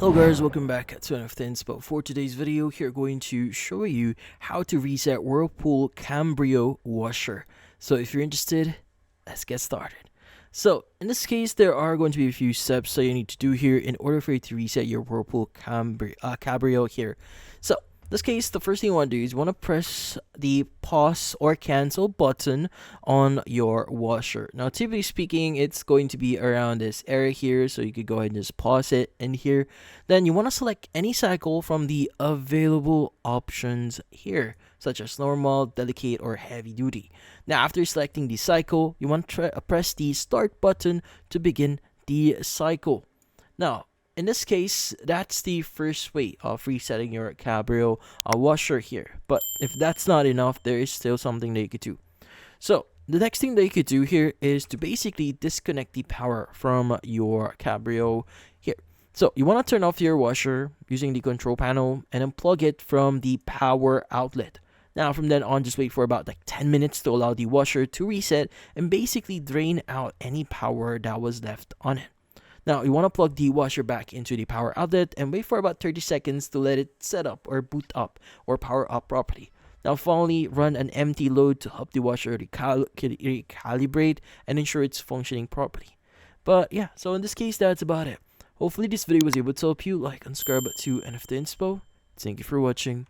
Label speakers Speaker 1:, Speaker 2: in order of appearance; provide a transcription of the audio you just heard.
Speaker 1: Hello guys, welcome back to another Things. But for today's video, here going to show you how to reset Whirlpool Cabrio washer. So if you're interested, let's get started. So in this case, there are going to be a few steps that you need to do here in order for you to reset your Whirlpool Cabrio here. So in this case, the first thing you want to do is you want to press the pause or cancel button on your washer. Now, typically speaking, it's going to be around this area here, so you could go ahead and just pause it in here. Then you want to select any cycle from the available options here, such as normal, delicate, or heavy duty. Now, after selecting the cycle, you want to press the start button to begin the cycle. Now, in this case, that's the first way of resetting your Cabrio washer here. But if that's not enough, there is still something that you could do. So the next thing that you could do here is to basically disconnect the power from your Cabrio here. So you want to turn off your washer using the control panel and unplug it from the power outlet. Now from then on, just wait for about like 10 minutes to allow the washer to reset and basically drain out any power that was left on it. Now, you want to plug the washer back into the power outlet and wait for about 30 seconds to let it set up or boot up or power up properly. Now, finally, run an empty load to help the washer recalibrate and ensure it's functioning properly. But yeah, so in this case, that's about it. Hopefully, this video was able to help you. Like and subscribe to NFT Inspo. Thank you for watching.